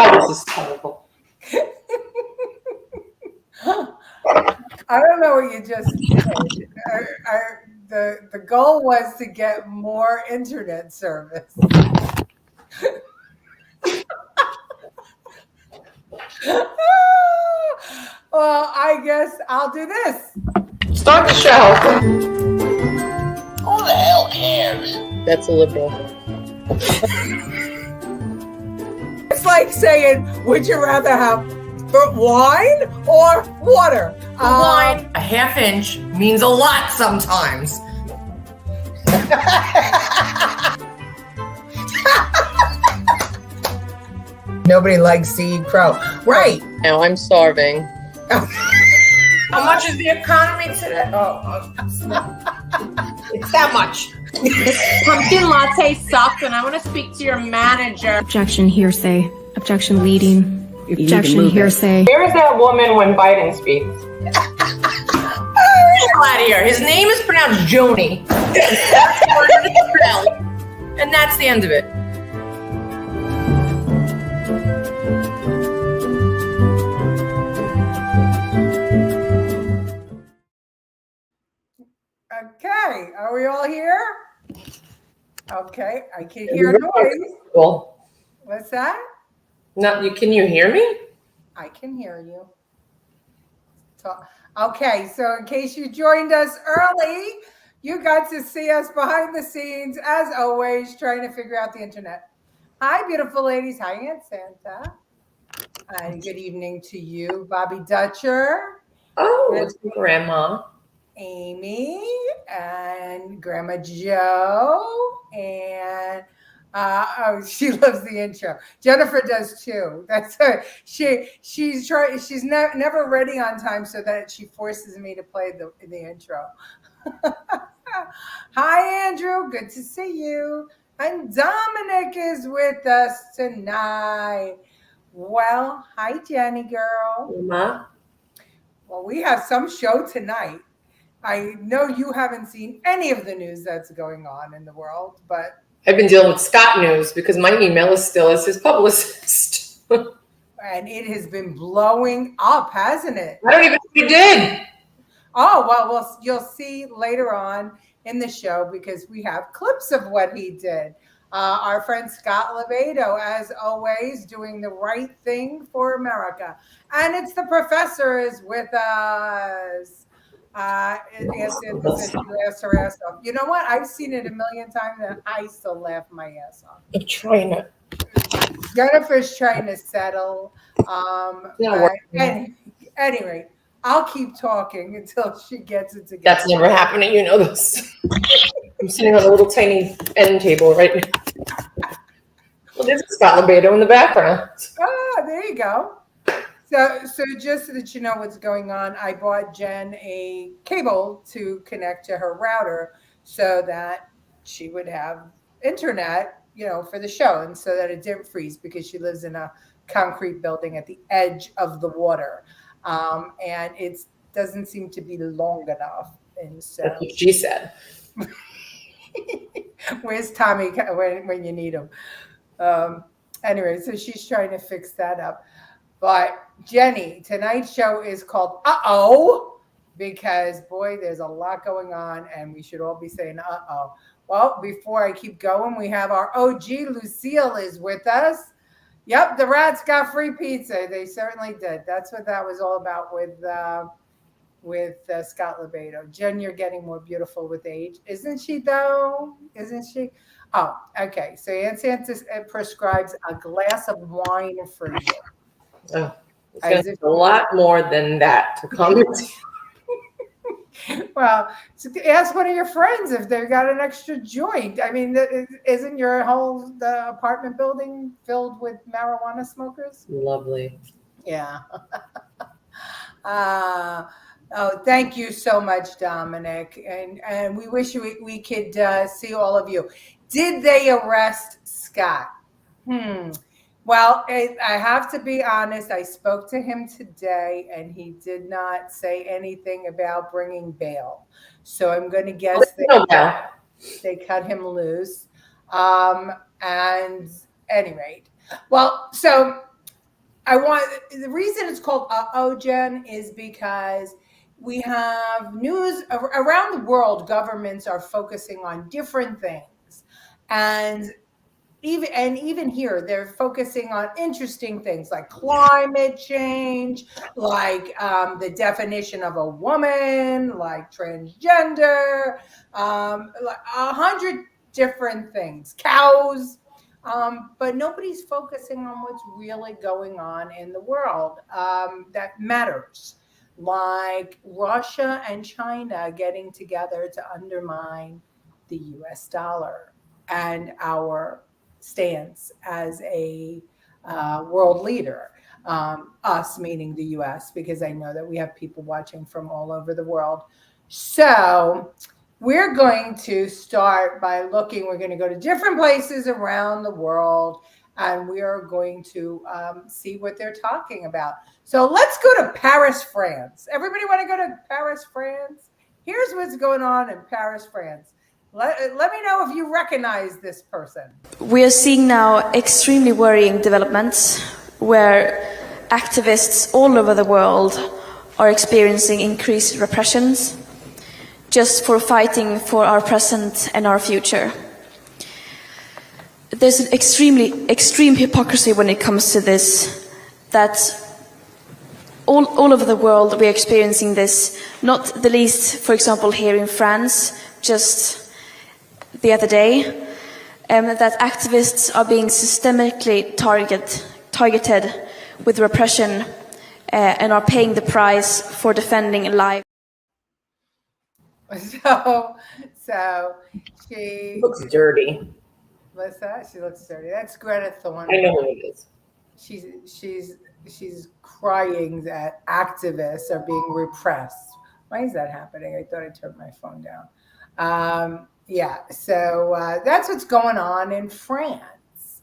God, this is terrible. I don't know what you just did. The goal was to get more internet service. Well, I guess I'll do this. Start the show. Who the hell cares? That's a liberal. It's like saying, would you rather have wine or water? Wine, a half inch means a lot sometimes. Nobody likes to eat crow. Right. Now I'm starving. How much is the economy today? It's that much. Pumpkin latte sucked, and I want to speak to your manager. Objection, hearsay. Objection, leading. Objection, hearsay. Where is that woman when Biden speaks? Get out of here. His name is pronounced Joni. And that's the end of it. Okay, are we all here? Okay, I can hear noise. Cool. What's that? No, can you hear me? I can hear you. Okay, so in case you joined us early, you got to see us behind the scenes, as always, trying to figure out the internet. Hi, beautiful ladies. Hi, Aunt Santa. And good evening to you, Bobby Dutcher. Oh, it's Grandma. Amy and Grandma Joe, and she loves the intro. Jennifer does too. That's her. She's never ready on time, so that she forces me to play the intro. Hi, Andrew. Good to see you. And Dominic is with us tonight. Well, hi, Jenny girl. Ma. Well, we have some show tonight. I know you haven't seen any of the news that's going on in the world, but I've been dealing with Scott News because my email is still as his publicist. and it has been blowing up, hasn't it? I don't even know what he did. Oh, well, you'll see later on in the show because we have clips of what he did. Our friend Scott Levato, as always, doing the right thing for America. And it's the professor is with us. You know what? I've seen it a million times and I still laugh my ass off. I'm trying to. Jennifer's trying to settle. Anyway, I'll keep talking until she gets it together. That's never happening. You know this. I'm sitting on a little tiny end table right now. Well, there's Scott Levato in the background. Ah, there you go. So just so that you know what's going on, I bought Jen a cable to connect to her router so that she would have internet, for the show, and so that it didn't freeze because she lives in a concrete building at the edge of the water, and it doesn't seem to be long enough. And so that's what she said. Where's Tommy when you need him? Anyway, so she's trying to fix that up. But Jenny, tonight's show is called Uh-Oh, because, boy, there's a lot going on, and we should all be saying uh-oh. Well, before I keep going, we have our OG, Lucille, is with us. Yep, the rats got free pizza. They certainly did. That's what that was all about with Scott Levato. Jen, you're getting more beautiful with age. Isn't she, though? Isn't she? Oh, okay. So Aunt Santa prescribes a glass of wine for you. Oh, it's going to take a lot more than that to come. Well, ask one of your friends if they've got an extra joint. I mean, isn't your whole apartment building filled with marijuana smokers? Lovely. Yeah. Oh, thank you so much, Dominic. And we wish we could see all of you. Did they arrest Scott? Well, I have to be honest. I spoke to him today, and he did not say anything about bringing bail. So I'm going to guess they cut him loose. And at any rate, well, so The reason it's called Uh-Oh, Jen, is because we have news around the world. Governments are focusing on different things, and even here, they're focusing on interesting things like climate change, like the definition of a woman, like transgender, like 100 different things, cows. But nobody's focusing on what's really going on in the world that matters, like Russia and China getting together to undermine the US dollar and our stance as a world leader. Us meaning the US, because I know that we have people watching from all over the world. So we're going to start by we're going to go to different places around the world, and we are going to see what they're talking about. So let's go to Paris, France. Everybody want to go to Paris, France? Here's what's going on in Paris, France. Let me know if you recognize this person. We are seeing now extremely worrying developments where activists all over the world are experiencing increased repressions just for fighting for our present and our future. There's an extreme hypocrisy when it comes to this, that all over the world we're experiencing this, not the least, for example, here in France, just the other day, that activists are being systemically targeted with repression and are paying the price for defending life. So she Looks dirty. What's that? She looks dirty. That's Greta Thunberg. I know who it is. She's crying that activists are being repressed. Why is that happening? I thought I turned my phone down. So that's what's going on in France.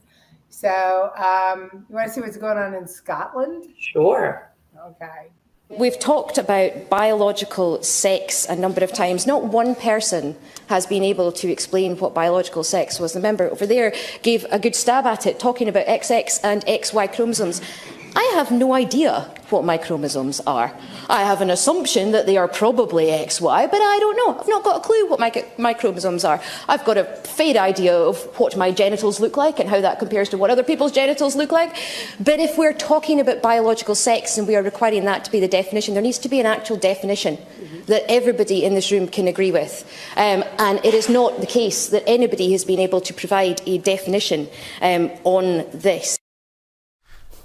So you want to see what's going on in Scotland? Sure. Okay. We've talked about biological sex a number of times. Not one person has been able to explain what biological sex was. The member over there gave a good stab at it, talking about XX and XY chromosomes. I have no idea what my chromosomes are. I have an assumption that they are probably XY, but I don't know. I've not got a clue what my chromosomes are. I've got a fair idea of what my genitals look like and how that compares to what other people's genitals look like. But if we're talking about biological sex and we are requiring that to be the definition, there needs to be an actual definition that everybody in this room can agree with. And it is not the case that anybody has been able to provide a definition on this.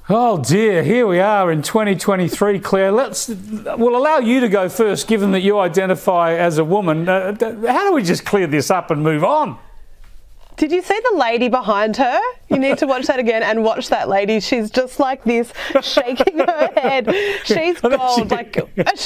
Oh dear, here we are in 2023, Claire. We'll allow you to go first, given that you identify as a woman. How do we just clear this up and move on? Did you see the lady behind her? You need to watch that again and watch that lady. She's just like this, shaking her head. She's gold.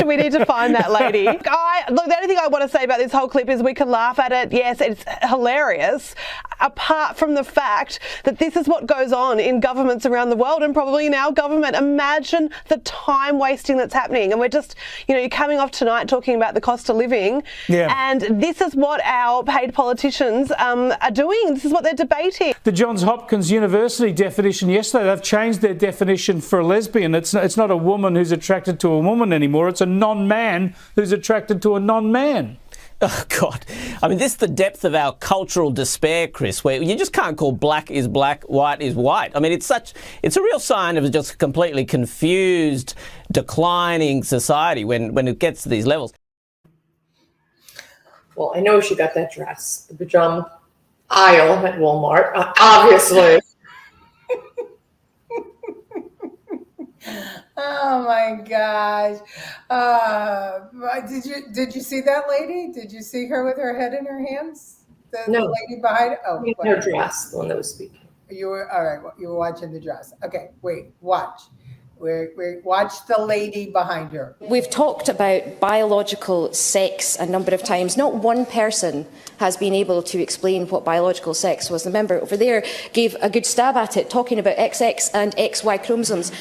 We need to find that lady. Look, the only thing I want to say about this whole clip is we can laugh at it. Yes, it's hilarious. Apart from the fact that this is what goes on in governments around the world and probably in our government. Imagine the time wasting that's happening. And we're just, you're coming off tonight talking about the cost of living. Yeah. And this is what our paid politicians are doing. This is what they're debating. The Johns Hopkins University definition yesterday, they've changed their definition for a lesbian. It's not a woman who's attracted to a woman anymore. It's a non-man who's attracted to a non-man. Oh, God. I mean, this is the depth of our cultural despair, Chris, where you just can't call black is black, white is white. I mean, it's a real sign of just a completely confused, declining society when it gets to these levels. Well, I know she got that dress, the pajama aisle at Walmart, obviously. Oh my gosh! Did you see that lady? Did you see her with her head in her hands? The lady behind. Oh, her dress, the one that was speaking. You were all right. You were watching the dress. Okay, wait, watch. Watch the lady behind her. We've talked about biological sex a number of times. Not one person has been able to explain what biological sex was. The member over there gave a good stab at it, talking about XX and XY chromosomes.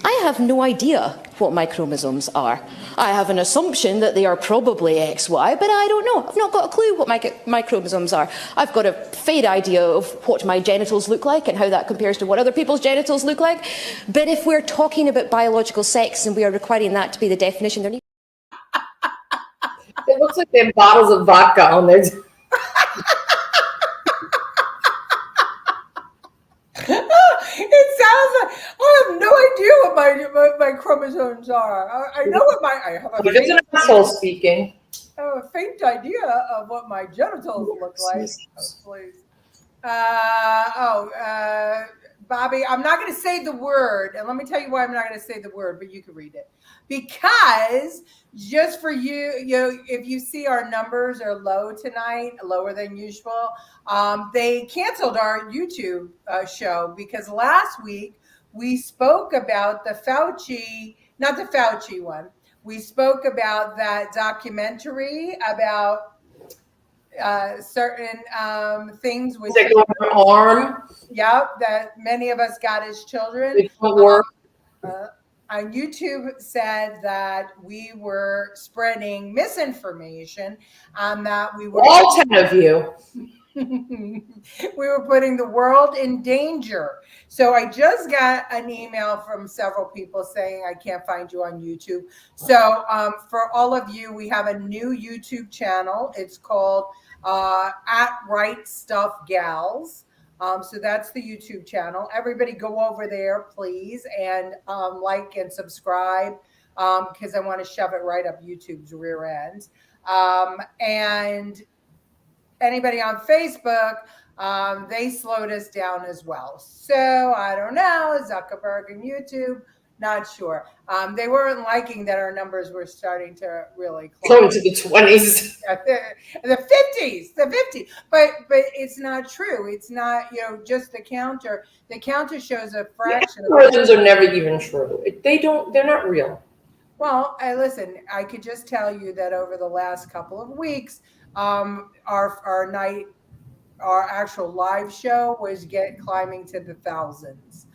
I have no idea what my chromosomes are. I have an assumption that they are probably XY, but I don't know. I've not got a clue what my chromosomes are. I've got a fair idea of what my genitals look like and how that compares to what other people's genitals look like. But if we're talking about biological sex and we are requiring that to be the definition, there needs. It looks like they have bottles of vodka on there. It sounds like I have no idea what my chromosomes are. I know what I have It's an asshole speaking. a faint idea of what my genitals look like. Oh, please. Bobby, I'm not going to say the word, and let me tell you why I'm not going to say the word, but you can read it. Because just for you, if you see our numbers are low tonight, lower than usual, they canceled our YouTube show because last week we spoke about the Fauci, not the Fauci one. We spoke about that documentary about certain things which They go on their arm. Yeah, that many of us got as children. They don't work. On YouTube said that we were spreading misinformation and that we were All 10 of you. we were putting the world in danger. So I just got an email from several people saying I can't find you on YouTube. So for all of you, we have a new YouTube channel. It's called At Right Stuff Gals. So that's the YouTube channel. Everybody go over there, please, and like and subscribe because I want to shove it right up YouTube's rear end. And anybody on Facebook, they slowed us down as well. So I don't know, Zuckerberg and YouTube, not sure. They weren't liking that our numbers were starting to really Go into the 20s. the 50s. But it's not true. It's not, just the counter. The counter shows a fraction. Those are never even true. They're not real. Well, listen, I could just tell you that over the last couple of weeks, our actual live show was climbing to the thousands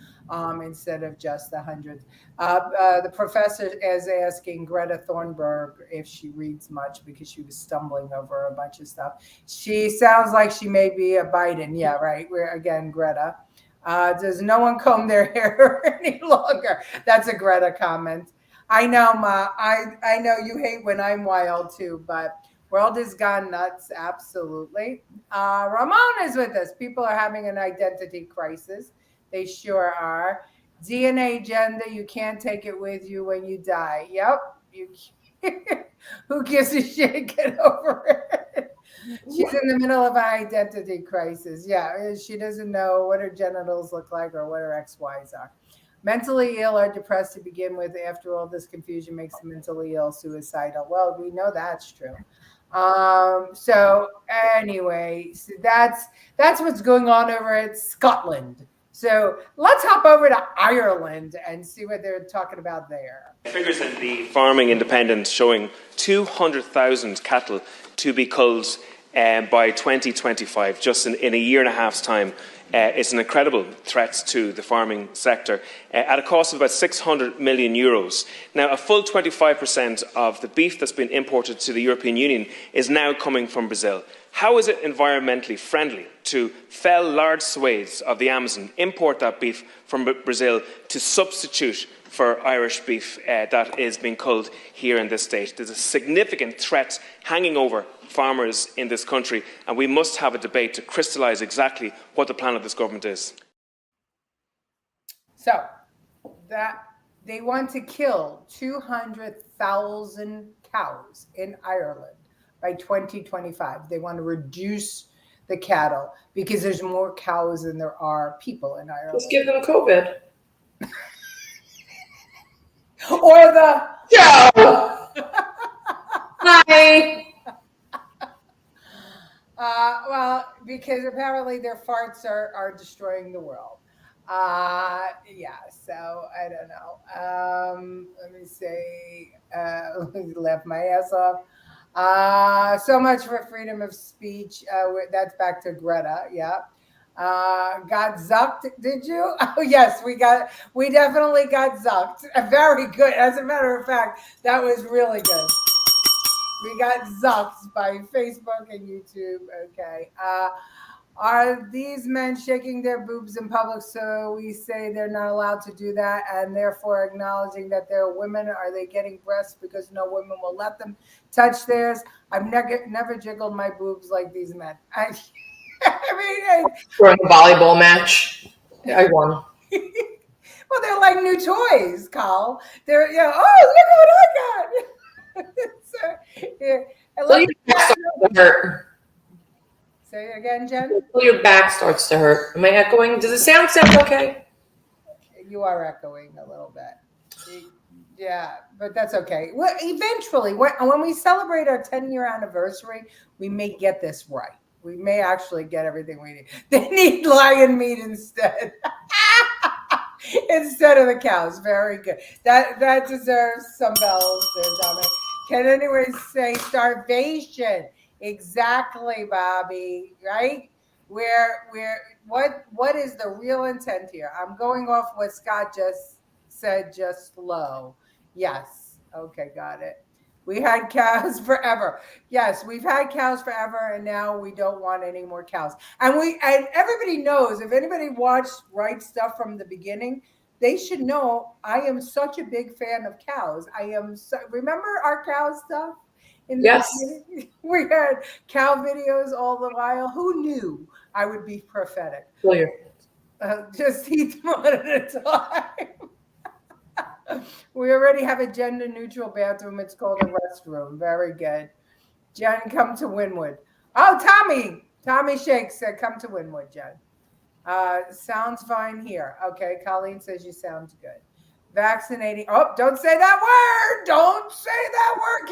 instead of just the hundreds. The professor is asking Greta Thunberg if she reads much because she was stumbling over a bunch of stuff. She sounds like she may be a Biden. Yeah, right. We're again, Greta. Does no one comb their hair any longer? That's a Greta comment. I know, Ma. I know you hate when I'm wild too, but world has gone nuts. Absolutely. Ramon is with us. People are having an identity crisis. They sure are. DNA agenda, you can't take it with you when you die. Yep. Who gives a shit? Get over it. She's in the middle of an identity crisis. Yeah, she doesn't know what her genitals look like or what her XYs are. Mentally ill or depressed to begin with. After all, this confusion makes them mentally ill, suicidal. Well, we know that's true. So anyway, so that's what's going on over at Scotland. So let's hop over to Ireland and see what they're talking about there. Figures in the Farming Independent showing 200,000 cattle to be culled by 2025, just in a year and a half's time. It's an incredible threat to the farming sector at a cost of about €600 million. Now, a full 25% of the beef that's been imported to the European Union is now coming from Brazil. How is it environmentally friendly to fell large swathes of the Amazon, import that beef from Brazil to substitute for Irish beef that is being culled here in this state? There's a significant threat hanging over farmers in this country, and we must have a debate to crystallise exactly what the plan of this government is. So, that they want to kill 200,000 cows in Ireland by 2025. They want to reduce the cattle because there's more cows than there are people in Ireland. Let's give them COVID. Or the... Joe! Hi! Well, because apparently their farts are destroying the world. Yeah, so I don't know. Let me see. Let me laugh my ass off. So much for freedom of speech. That's back to Greta. Yeah. Got zucked, did you? Oh, yes, we definitely got zucked. Very good. As a matter of fact, that was really good. We got zucked by Facebook and YouTube. Okay. Are these men shaking their boobs in public? So we say they're not allowed to do that, and therefore acknowledging that they're women. Are they getting breasts because no women will let them touch theirs? I've never jiggled my boobs like these men. During a volleyball match, I won. Well, they're like new toys, Carl. They're, oh, look what I got. So, yeah. Well, your back starts to hurt. Say it again, Jen. Well, your back starts to hurt. Am I echoing? Does the sound okay? You are echoing a little bit. Yeah, but that's okay. Well, eventually, when we celebrate our 10-year anniversary, we may get this right. We may actually get everything we need. They need lion meat instead. Instead of the cows. Very good. That deserves some bells. Can anyone say starvation? Exactly, Bobby. Right? What is the real intent here? I'm going off what Scott just said, just low. Yes. Okay, got it. We had cows forever. Yes, we've had cows forever, and now we don't want any more cows. And everybody knows, if anybody watched Right Stuff from the beginning, they should know I am such a big fan of cows. Remember our cow stuff? Yes. We had cow videos all the while. Who knew I would be prophetic? Clear. Just eat one at a time. We already have a gender-neutral bathroom. It's called a restroom. Very good. Jen, come to Wynwood. Oh, Tommy Shakes said, come to Wynwood, Jen. Sounds fine here. Okay, Colleen says you sound good. Vaccinating. Oh, don't say that word. Don't say that word.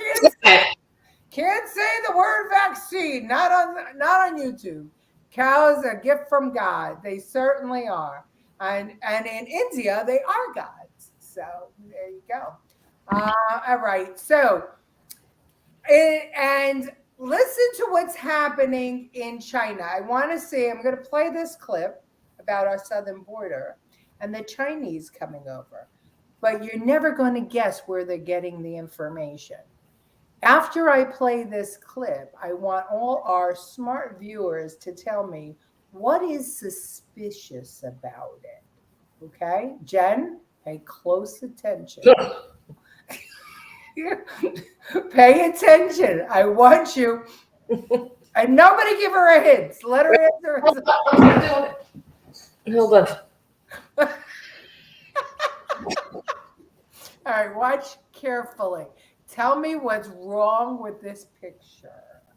Can't say the word vaccine. Not on YouTube. Cows are a gift from God. They certainly are. And in India, they are gods. So there you go. All right. So, and listen to what's happening in China. I'm going to play this clip about our southern border and the Chinese coming over. But you're never going to guess where they're getting the information. After I play this clip, I want all our smart viewers to tell me what is suspicious about it. Okay? Jen, pay close attention. Pay attention. I want you. And nobody give her a hint. Let her answer. Hold on. All right, watch carefully. Tell me what's wrong with this picture.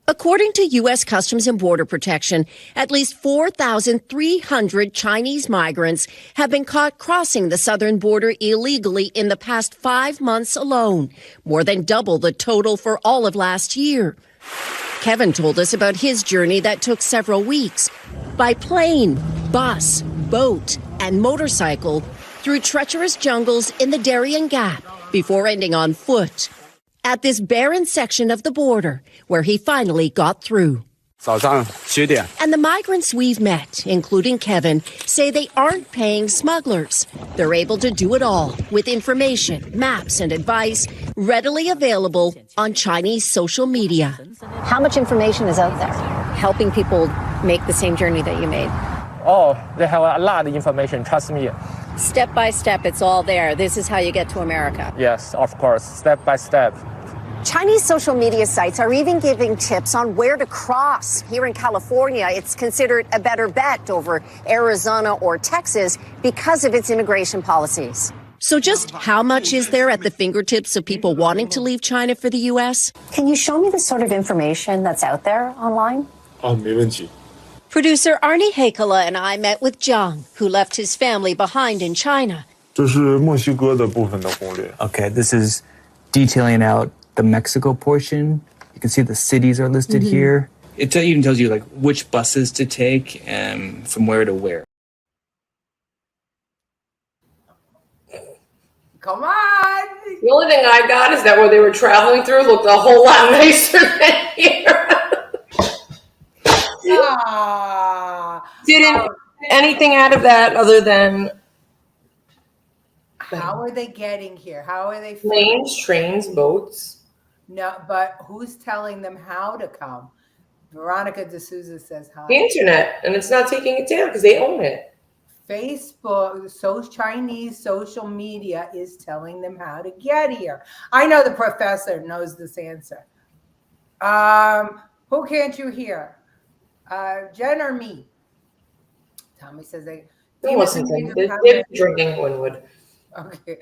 According to U.S. Customs and Border Protection, at least 4,300 Chinese migrants have been caught crossing the southern border illegally in the past 5 months alone, more than double the total for all of last year. Kevin told us about his journey that took several weeks by plane, bus, boat, and motorcycle through treacherous jungles in the Darien Gap before ending on foot at this barren section of the border where he finally got through. And the migrants we've met, including Kevin, say they aren't paying smugglers. They're able to do it all with information, maps, and advice readily available on Chinese social media. How much information is out there helping people make the same journey that you made? Oh, they have a lot of information, trust me. Step by step, it's all there. This is how you get to America. Yes, of course, step by step. Chinese social media sites are even giving tips on where to cross. Here in California, it's considered a better bet over Arizona or Texas because of its immigration policies. So just how much is there at the fingertips of people wanting to leave China for the U.S.? Can you show me the sort of information that's out there online? Oh, 没问题. Producer Arnie Hakela and I met with Zhang, who left his family behind in China. 这是墨西哥的部分的攻略. Okay, this is detailing out the Mexico portion. You can see the cities are listed here. It even tells you like which buses to take and from where to where. Come on. The only thing I got is that where they were traveling through looked a whole lot nicer than here. Ah, Didn't anything out of that other than How are they getting here? How are they? planes, trains, boats? No, but who's telling them how to come? Veronica D'Souza says hi. The internet, and it's not taking it down because they own it. Facebook, Chinese social media is telling them how to get here. I know the professor knows this answer. Who can't you hear? Jen or me? Tommy says they. No, listen to them. They're drinking Winwood. Okay.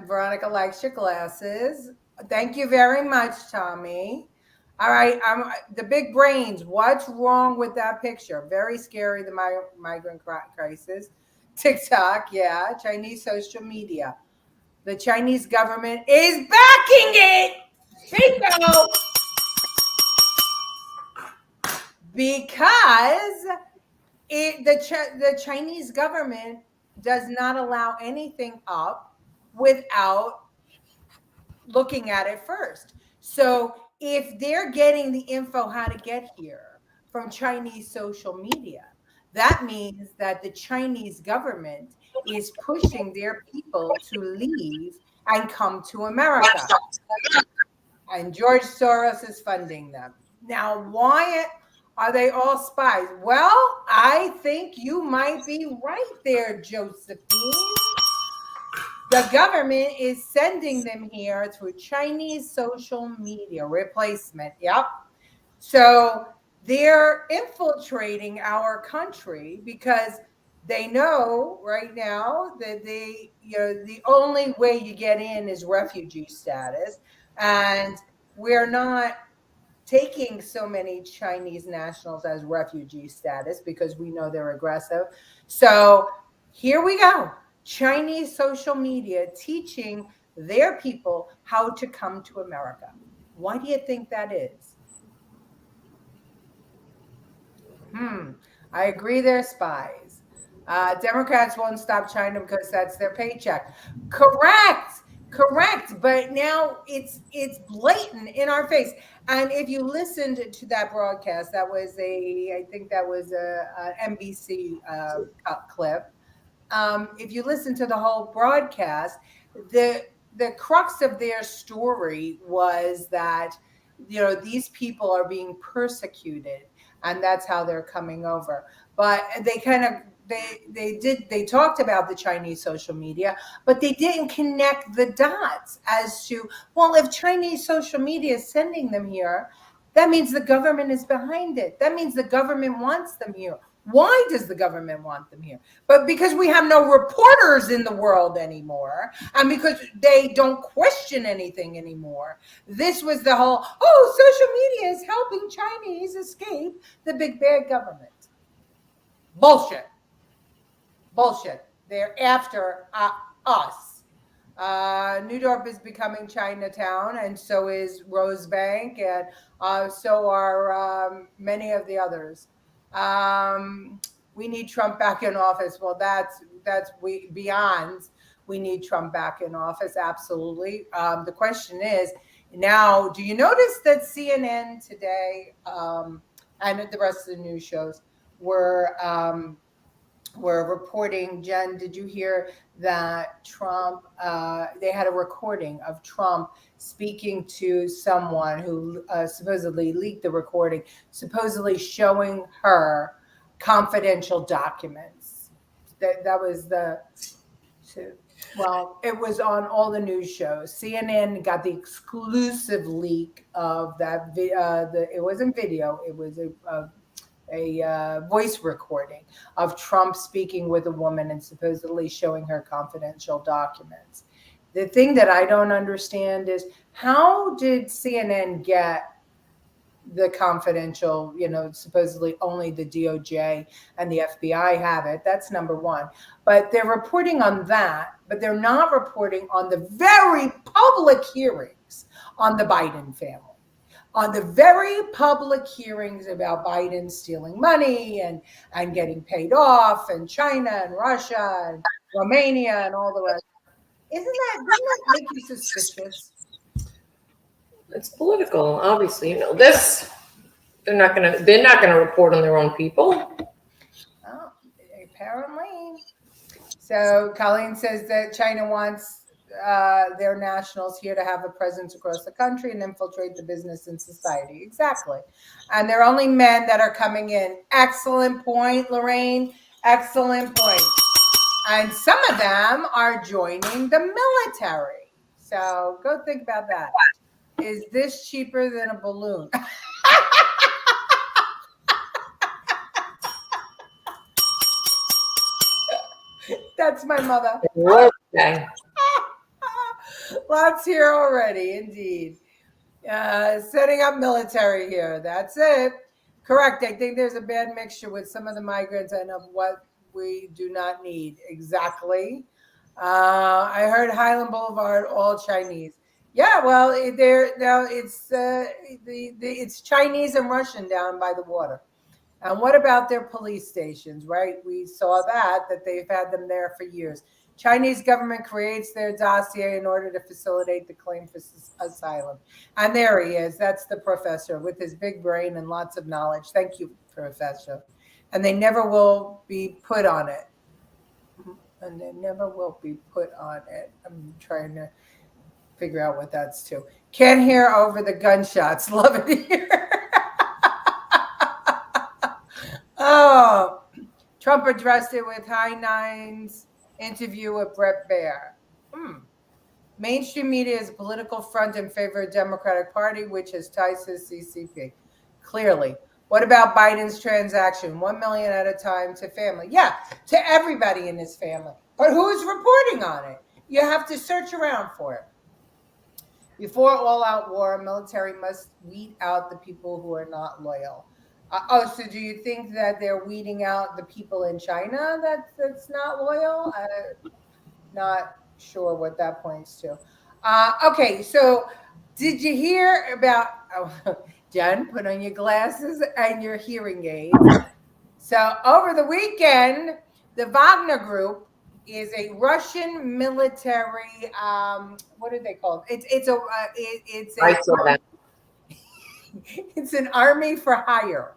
Veronica likes your glasses. Thank you very much, Tommy. All right. The big brains. What's wrong with that picture? Very scary, the migrant crisis. TikTok, yeah. Chinese social media. The Chinese government is backing it. Bingo. Because the Chinese government does not allow anything up without looking at it first. So if they're getting the info how to get here from Chinese social media, that means that the Chinese government is pushing their people to leave and come to America. And George Soros is funding them. Now, why are they all spies? Well, I think you might be right there, Josephine. The government is sending them here through Chinese social media replacement. Yep. So they're infiltrating our country because they know right now that the only way you get in is refugee status. And we're not taking so many Chinese nationals as refugee status because we know they're aggressive. So here we go. Chinese social media teaching their people how to come to America. Why do you think that is? I agree they're spies. Democrats won't stop China because that's their paycheck. Correct. But now it's blatant in our face. And if you listened to that broadcast, I think that was a NBC clip. If you listen to the whole broadcast, the crux of their story was that these people are being persecuted, and that's how they're coming over. But they talked about the Chinese social media, but they didn't connect the dots as to, well, if Chinese social media is sending them here, that means the government is behind it. That means the government wants them here. Why does the government want them here? But because we have no reporters in the world anymore, and because they don't question anything anymore. This was the whole, social media is helping Chinese escape the big bad government. Bullshit. They're after us. New York is becoming Chinatown, and so is Rosebank, and so are many of the others. We need Trump back in office. Well, that's beyond. We need Trump back in office. Absolutely. The question is now, do you notice that CNN today and the rest of the news shows were reporting? Jen, did you hear that Trump, they had a recording of Trump speaking to someone who supposedly leaked the recording, supposedly showing her confidential documents. That was it was on all the news shows. CNN got the exclusive leak of that. It wasn't video. It was a voice recording of Trump speaking with a woman and supposedly showing her confidential documents. The thing that I don't understand is, how did CNN get the confidential, supposedly only the DOJ and the FBI have it? That's number one. But they're reporting on that, but they're not reporting on the very public hearings on the Biden family. On the very public hearings about Biden stealing money and getting paid off, and China and Russia and Romania and all the rest. Doesn't that make you suspicious? It's political, obviously. This. They're not gonna report on their own people. Apparently. So Colleen says that China wants their nationals here to have a presence across the country and infiltrate the business and society. Exactly. And they're only men that are coming in. Excellent point, Lorraine. Excellent point. And some of them are joining the military. So go think about that. Is this cheaper than a balloon? That's my mother. Okay. Lots here already, indeed. Setting up military here. That's it. Correct. I think there's a bad mixture with some of the migrants and of what we do not need. Exactly. I heard Highland Boulevard, all Chinese. Yeah, well, it's Chinese and Russian down by the water. And what about their police stations, right? We saw that they've had them there for years. Chinese government creates their dossier in order to facilitate the claim for asylum. And there he is. That's the professor with his big brain and lots of knowledge. Thank you, Professor. And they never will be put on it. And they never will be put on it. I'm trying to figure out what that's to. Can't hear over the gunshots. Love it here. Oh, Trump addressed it with high nines interview with Brett Baer. Mainstream media is a political front in favor of the Democratic Party, which has ties to the CCP. Clearly. What about Biden's transaction? $1 million at a time to family. Yeah, to everybody in his family. But who's reporting on it? You have to search around for it. Before all-out war, military must weed out the people who are not loyal. So do you think that they're weeding out the people in China that's not loyal? Not sure what that points to. Okay, so did you hear about... Jen, put on your glasses and your hearing aids. So over the weekend, the Wagner Group is a Russian military. What are they called? It's an army for hire,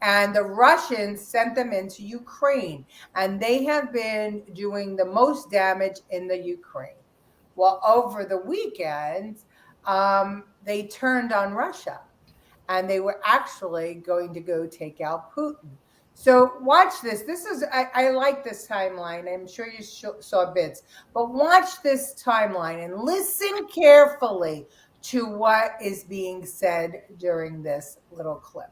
and the Russians sent them into Ukraine, and they have been doing the most damage in the Ukraine. Well, over the weekend, they turned on Russia. And they were actually going to go take out Putin. So watch this. I like this timeline. I'm sure you saw bits. But watch this timeline and listen carefully to what is being said during this little clip.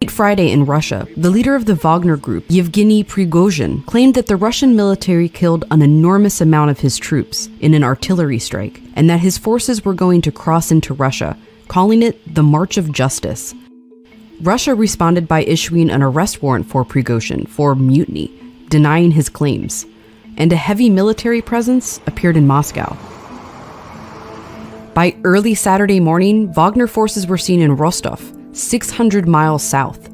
Late Friday in Russia, the leader of the Wagner Group, Yevgeny Prigozhin, claimed that the Russian military killed an enormous amount of his troops in an artillery strike, and that his forces were going to cross into Russia, calling it the March of Justice. Russia responded by issuing an arrest warrant for Prigozhin for mutiny, denying his claims, and a heavy military presence appeared in Moscow. By early Saturday morning, Wagner forces were seen in Rostov, 600 miles south.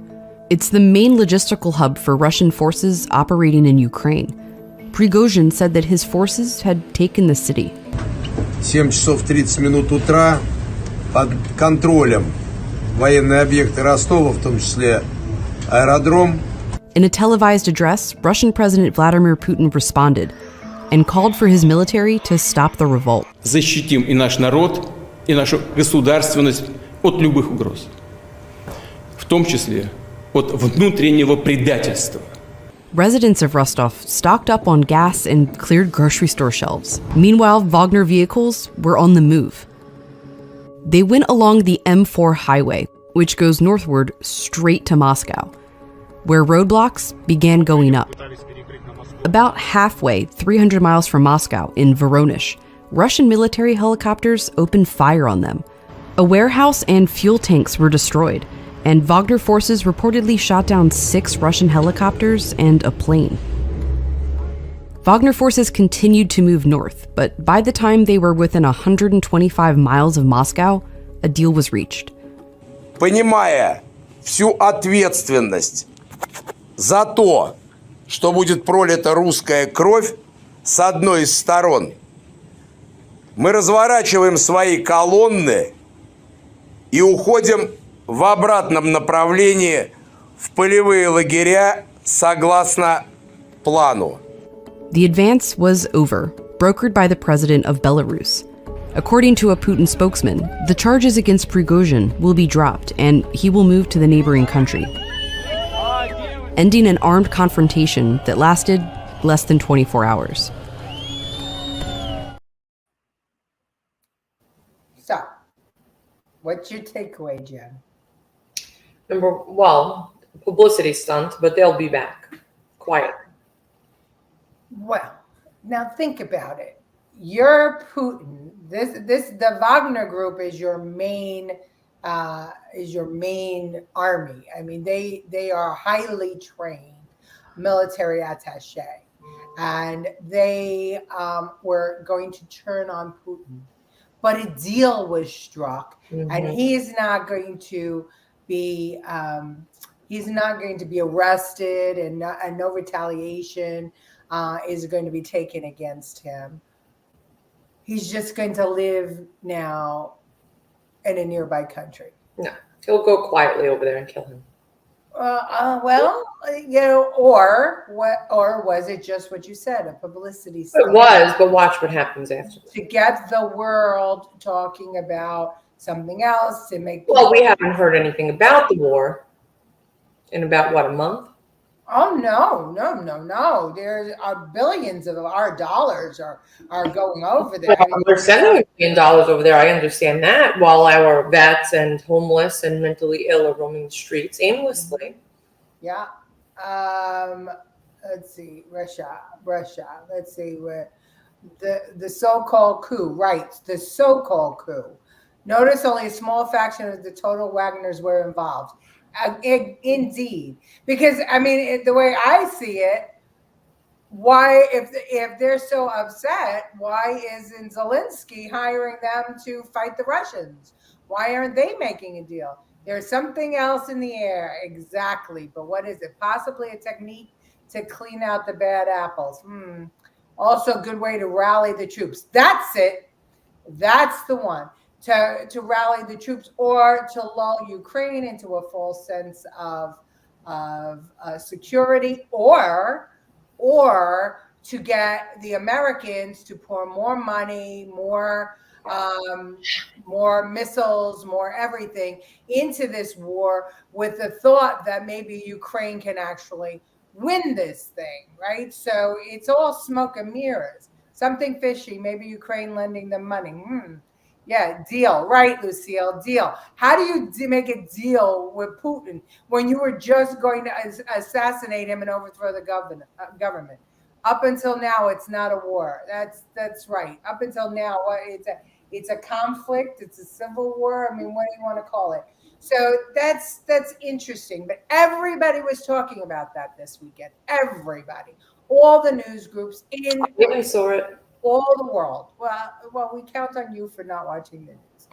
It's the main logistical hub for Russian forces operating in Ukraine. Prigozhin said that his forces had taken the city. 7 часов 30 минут утра. Под контролем военные объекты Ростова, в том числе аэродром. In a televised address, Russian President Vladimir Putin responded and called for his military to stop the revolt. Защитим и наш народ, и нашу государственность от любых угроз, в том числе от внутреннего предательства. Residents of Rostov stocked up on gas and cleared grocery store shelves. Meanwhile, Wagner vehicles were on the move. They went along the M4 highway, which goes northward straight to Moscow, where roadblocks began going up. About halfway, 300 miles from Moscow, in Voronezh, Russian military helicopters opened fire on them. A warehouse and fuel tanks were destroyed, and Wagner forces reportedly shot down 6 Russian helicopters and a plane. Wagner forces continued to move north, but by the time they were within 125 miles of Moscow, a deal was reached. Понимая всю ответственность за то, что будет пролита русская кровь с одной из сторон, мы разворачиваем свои колонны и уходим в обратном направлении в полевые лагеря согласно плану. The advance was over, brokered by the president of Belarus. According to a Putin spokesman, the charges against Prigozhin will be dropped and he will move to the neighboring country, ending an armed confrontation that lasted less than 24 hours. So, what's your takeaway, Jen? Publicity stunt, but they'll be back. Quiet. Well, now think about it. You're Putin. The Wagner Group is your main army. I mean, they are highly trained military attaché, and they were going to turn on Putin, but a deal was struck, and he's not going to be arrested, and no retaliation is going to be taken against him. He's just going to live now in a nearby country. No, he'll go quietly over there and kill him. Or was it just what you said, a publicity stunt? It was, but watch what happens after. To get the world talking about something else, to make... Well, we haven't heard anything about the war in about, a month? Oh, no. There are billions of our dollars are going over there. Well, they're sending $1 billion over there. I understand that, while our vets and homeless and mentally ill are roaming the streets aimlessly. Yeah. Let's see. Russia. Let's see where the so-called coup. Right. The so-called coup. Notice only a small fraction of the total Wagners were involved. Indeed, because I mean, the way I see it, why, if they're so upset, why isn't Zelensky hiring them to fight the Russians? Why aren't they making a deal? There's something else in the air, exactly. But what is it? Possibly a technique to clean out the bad apples. Also, a good way to rally the troops. That's it. That's the one. To rally the troops, or to lull Ukraine into a false sense of security, or to get the Americans to pour more money, more missiles, more everything into this war, with the thought that maybe Ukraine can actually win this thing, right? So it's all smoke and mirrors. Something fishy. Maybe Ukraine lending them money. Yeah, deal. Right, Lucille, deal. How do you make a deal with Putin when you were just going to assassinate him and overthrow the government? Up until now, it's not a war. That's right. Up until now, it's a conflict. It's a civil war. I mean, what do you want to call it? So that's interesting. But everybody was talking about that this weekend. Everybody. All the news groups in... I saw it. All the world. Well, we count on you for not watching the news.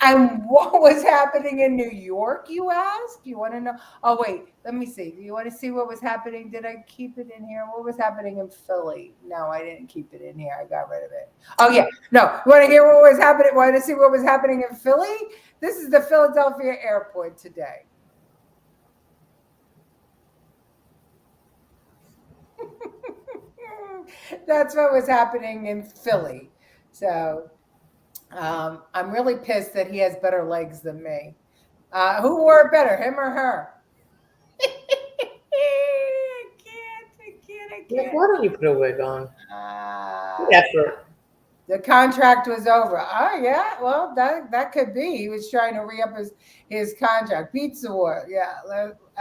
And what was happening in New York, you ask? You want to know? Oh, wait, let me see. Do you want to see what was happening? Did I keep it in here? What was happening in Philly? No, I didn't keep it in here. I got rid of it. Oh, yeah. No, you want to hear what was happening? Want to see what was happening in Philly? This is the Philadelphia airport today. That's what was happening in Philly. So I'm really pissed that he has better legs than me. Who wore it better, him or her? I can't. Why don't you put a wig on? Effort. The contract was over. Oh, yeah. Well, that could be. He was trying to re-up his contract. Pizza War. Yeah.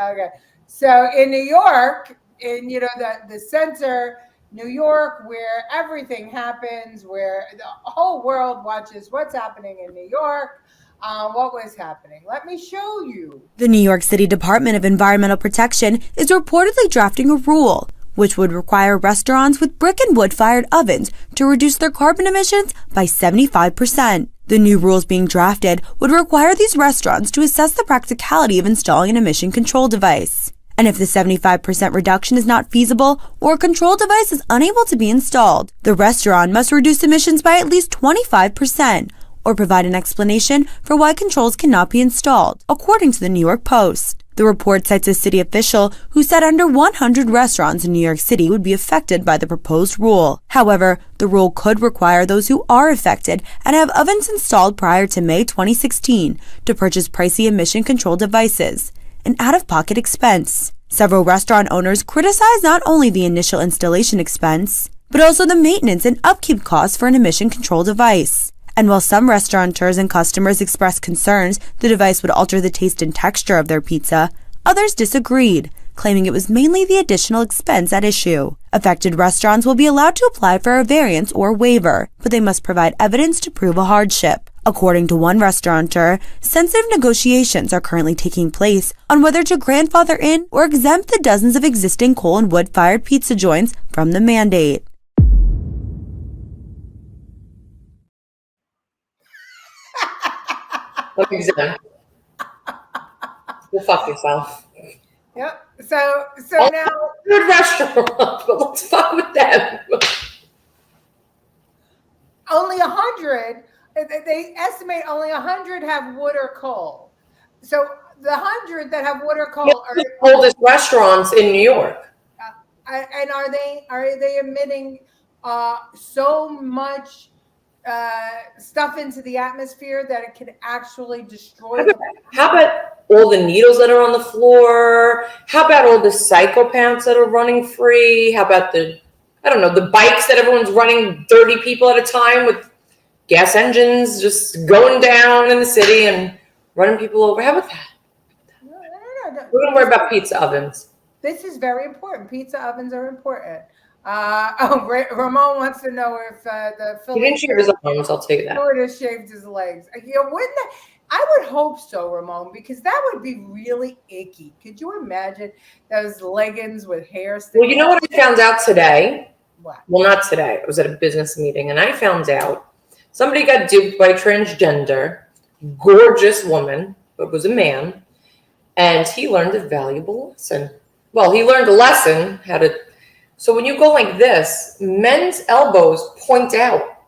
Okay. So in New York, in the center... New York, where everything happens, where the whole world watches what's happening in New York, what was happening. Let me show you. The New York City Department of Environmental Protection is reportedly drafting a rule which would require restaurants with brick and wood-fired ovens to reduce their carbon emissions by 75%. The new rules being drafted would require these restaurants to assess the practicality of installing an emission control device. And if the 75% reduction is not feasible or a control device is unable to be installed, the restaurant must reduce emissions by at least 25% or provide an explanation for why controls cannot be installed, according to the New York Post. The report cites a city official who said under 100 restaurants in New York City would be affected by the proposed rule. However, the rule could require those who are affected and have ovens installed prior to May 2016 to purchase pricey emission control devices, an out-of-pocket expense. Several restaurant owners criticize not only the initial installation expense, but also the maintenance and upkeep costs for an emission control device. And while some restaurateurs and customers expressed concerns the device would alter the taste and texture of their pizza, others disagreed, claiming it was mainly the additional expense at issue. Affected restaurants will be allowed to apply for a variance or waiver, but they must provide evidence to prove a hardship. According to one restaurateur, sensitive negotiations are currently taking place on whether to grandfather in or exempt the dozens of existing coal and wood-fired pizza joints from the mandate. Exempt. Go fuck yourself. Yep. So now good restaurant, but let's fuck with them. Only 100. They estimate only 100 have wood or coal. So the 100 that have wood or coal are the oldest restaurants in New York. And are they emitting so much stuff into the atmosphere that it can actually destroy? How about all the needles that are on the floor? How about all the psychopaths that are running free? How about the bikes that everyone's running 30 people at a time with gas engines just going down in the city and running people over? How about that? No. We're going to worry about pizza ovens. This is very important. Pizza ovens are important. Ramon wants to know if the He didn't shave his arms, I'll take that. Florida shaved his legs. Wouldn't that? I would hope so, Ramon, because that would be really icky. Could you imagine those leggings with hair sticking? Well, you know what I found out today? What? Well, not today. I was at a business meeting, and I found out somebody got duped by transgender, gorgeous woman, but was a man, and he learned a valuable lesson. Well, he learned a lesson how to. So when you go like this, men's elbows point out,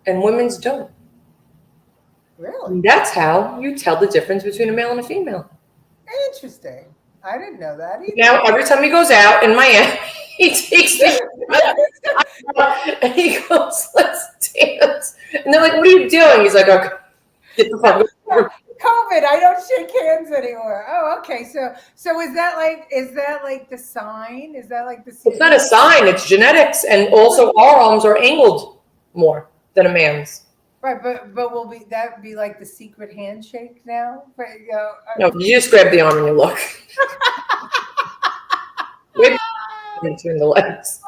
and women's don't. Really? And that's how you tell the difference between a male and a female. Interesting. I didn't know that either. Now, every time he goes out in Miami, he takes the and he goes, "Let's dance." And they're like, "What are you doing?" He's like, "Okay, get the fuck over." COVID, I don't shake hands anymore. Oh, okay. So is that like the sign? Is that like the sign? It's not a sign, it's genetics, and also our arms are angled more than a man's. Right, but will that be like the secret handshake now? But, No, you just grab the arm and you look. Between the legs.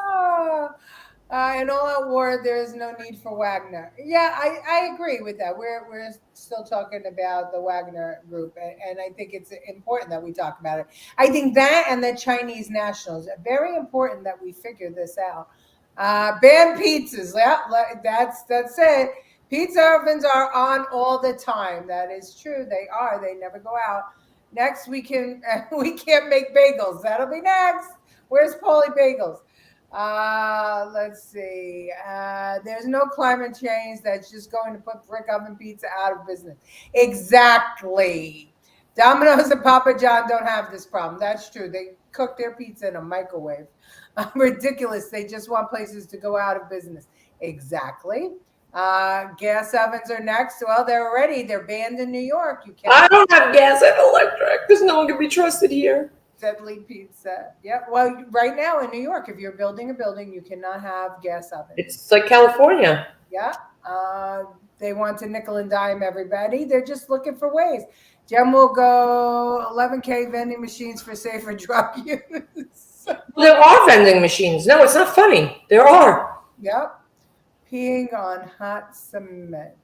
In all out war, there is no need for Wagner. Yeah, I agree with that. We're still talking about the Wagner group, and I think it's important that we talk about it. I think that and the Chinese nationals, very important that we figure this out. Ban pizzas. Yeah, that's it. Pizza ovens are on all the time. That is true. They are. They never go out. Next, we can't make bagels. That'll be next. Where's Paulie Bagels? Let's see. There's no climate change that's just going to put brick oven pizza out of business. Exactly. Domino's and Papa John don't have this problem. That's true. They cook their pizza in a microwave. Ridiculous. They just want places to go out of business. Exactly. Gas ovens are next. Well, they're banned in New York. You can't. I don't have gas and electric because no one can be trusted here. Deadly pizza. Yeah. Well, right now in New York, if you're building a building, you cannot have gas ovens. It's like California. Yeah. They want to nickel and dime everybody. They're just looking for ways. Jen will go 11K vending machines for safer drug use. Well, there are vending machines. No, it's not funny. There are. Yep. Peeing on hot cement.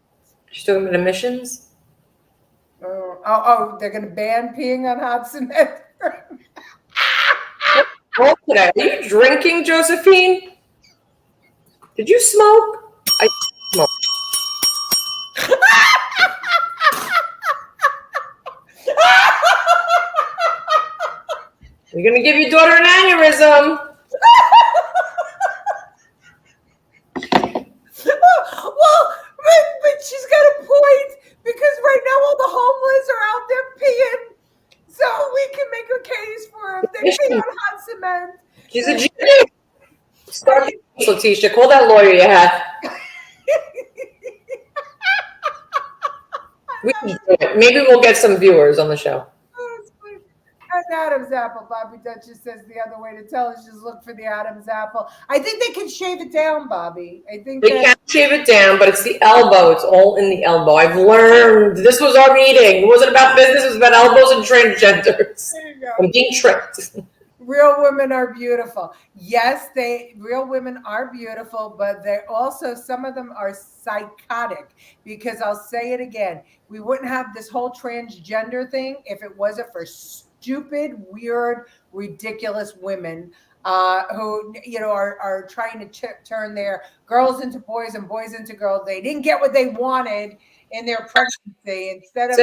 She's talking about emissions? Oh, they're going to ban peeing on hot cement. Well, today, are you drinking, Josephine? Did you smoke? I smoke. We're going to give your daughter an aneurysm. Well, but she's got a point because right now all the homeless are out there peeing. So we Sleeping on hot cement. She's a genius. Start the case, Leticia. Call that lawyer you have. We can do it. Maybe we'll get some viewers on the show. An Adam's apple. Bobby Duchess says the other way to tell is just look for the Adam's apple. I think they can shave it down, Bobby. I think They can shave it down, but it's the elbow. It's all in the elbow. I've learned. This was our meeting. It wasn't about business. It was about elbows and transgenders. There you go. I'm being tricked. Real women are beautiful. Yes, real women are beautiful, but they're also, some of them are psychotic, because I'll say it again. We wouldn't have this whole transgender thing if it wasn't for stupid, weird, ridiculous women who, are trying to turn their girls into boys and boys into girls. They didn't get what they wanted in their pregnancy. Instead of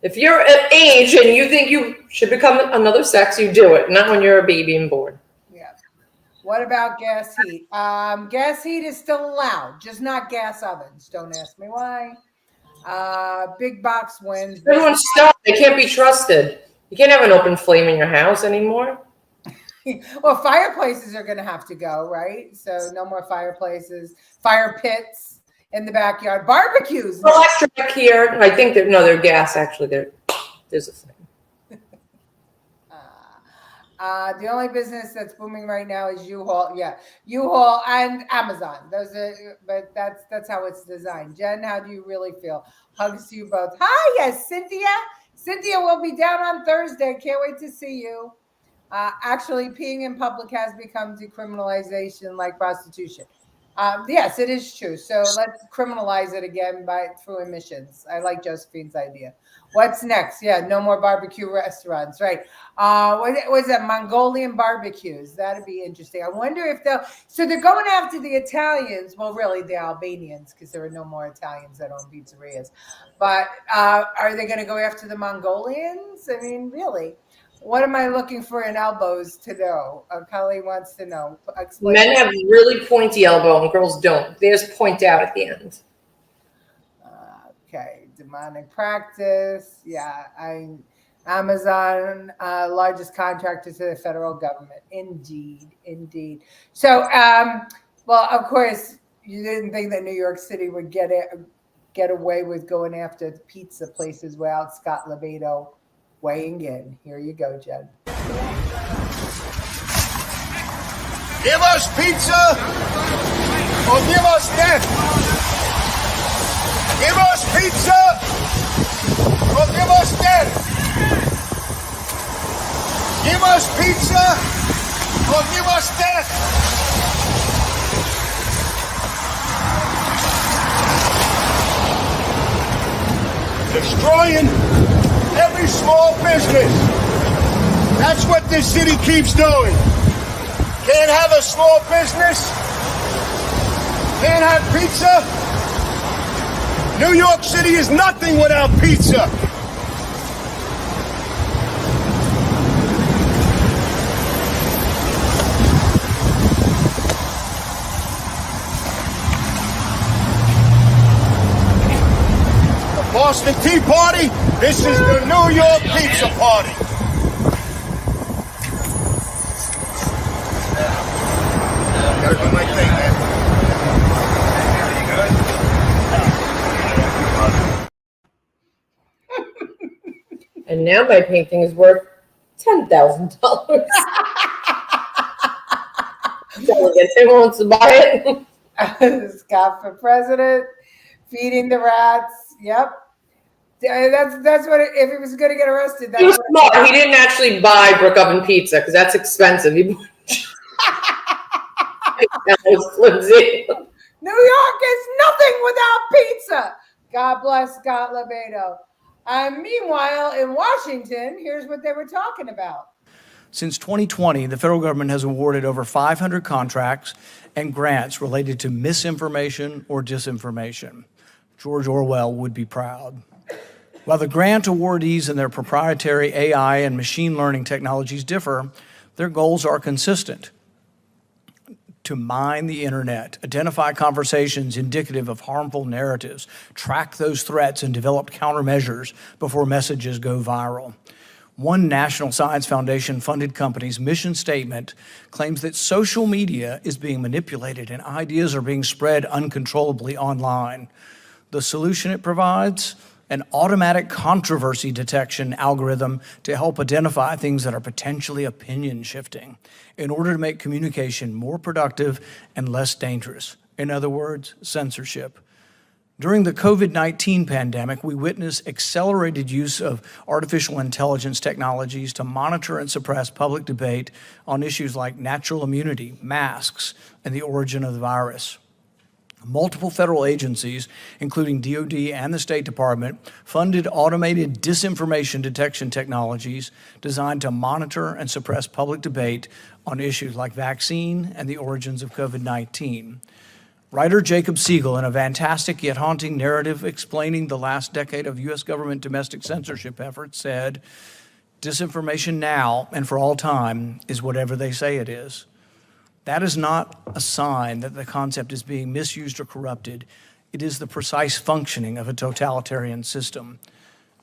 if you're at age and you think you should become another sex, you do it. Not when you're a baby and born. Yeah. What about gas heat? Gas heat is still allowed, just not gas ovens. Don't ask me why. Big box wins. Everyone's stuck. They can't be trusted. You can't have an open flame in your house anymore. Well, fireplaces are going to have to go, right? So no more fireplaces, fire pits in the backyard, barbecues. Electric here. I think they're gas. Actually, there's a thing. The only business that's booming right now is U-Haul. Yeah, U-Haul and Amazon. But that's how it's designed. Jen, how do you really feel? Hugs to you both. Hi, yes, Cynthia. Cynthia will be down on Thursday. Can't wait to see you. Actually, peeing in public has become decriminalization like prostitution. Yes, it is true. So let's criminalize it again through emissions. I like Josephine's idea. What's next? Yeah, no more barbecue restaurants, right? What was that? Mongolian barbecues. That'd be interesting. I wonder if they're going after the Italians. Well, really the Albanians, because there are no more Italians that own pizzerias. But are they going to go after the Mongolians? I mean, really? What am I looking for in elbows to know? Kelly wants to know. Explain. Men have really pointy elbow and girls don't. They just point out at the end. Okay, demonic practice. Yeah, Amazon, largest contractor to the federal government. Indeed. So, well, of course, you didn't think that New York City would get away with going after pizza places without Scott Lebedo weighing in. Here you go, Jen. Give us pizza or give us death. Give us pizza or give us death. Give us pizza or give us death. Destroying every small business. That's what this city keeps doing. Can't have a small business. Can't have pizza. New York City is nothing without pizza. The Boston Tea Party, this is the New York Pizza Party. Gotta do my thing, man. And now my painting is worth $10,000. Delegates, who wants to buy it? Scott for president, feeding the rats. Yep. That's what if he was going to get arrested. He was smart. He didn't actually buy brick oven pizza because that's expensive. That was flimsy. New York is nothing without pizza. God bless Scott Lebedo. Meanwhile, in Washington, here's what they were talking about. Since 2020, the federal government has awarded over 500 contracts and grants related to misinformation or disinformation. George Orwell would be proud. While the grant awardees and their proprietary AI and machine learning technologies differ, their goals are consistent: to mine the internet, identify conversations indicative of harmful narratives, track those threats, and develop countermeasures before messages go viral. One National Science Foundation-funded company's mission statement claims that social media is being manipulated and ideas are being spread uncontrollably online. The solution it provides? An automatic controversy detection algorithm to help identify things that are potentially opinion-shifting in order to make communication more productive and less dangerous. In other words, censorship. During the COVID-19 pandemic, we witnessed accelerated use of artificial intelligence technologies to monitor and suppress public debate on issues like natural immunity, masks, and the origin of the virus. Multiple federal agencies, including DoD and the State Department, funded automated disinformation detection technologies designed to monitor and suppress public debate on issues like vaccine and the origins of COVID-19. Writer Jacob Siegel, in a fantastic yet haunting narrative explaining the last decade of U.S. government domestic censorship efforts, said, "Disinformation now and for all time is whatever they say it is." That is not a sign that the concept is being misused or corrupted. It is the precise functioning of a totalitarian system.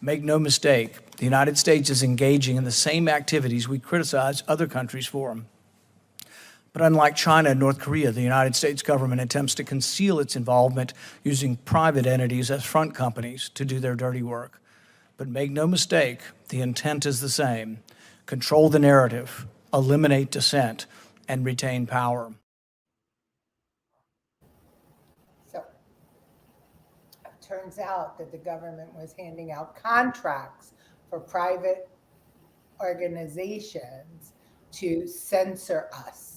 Make no mistake, the United States is engaging in the same activities we criticize other countries for. But unlike China and North Korea, the United States government attempts to conceal its involvement using private entities as front companies to do their dirty work. But make no mistake, the intent is the same: control the narrative, eliminate dissent, and retain power. So it turns out that the government was handing out contracts for private organizations to censor us.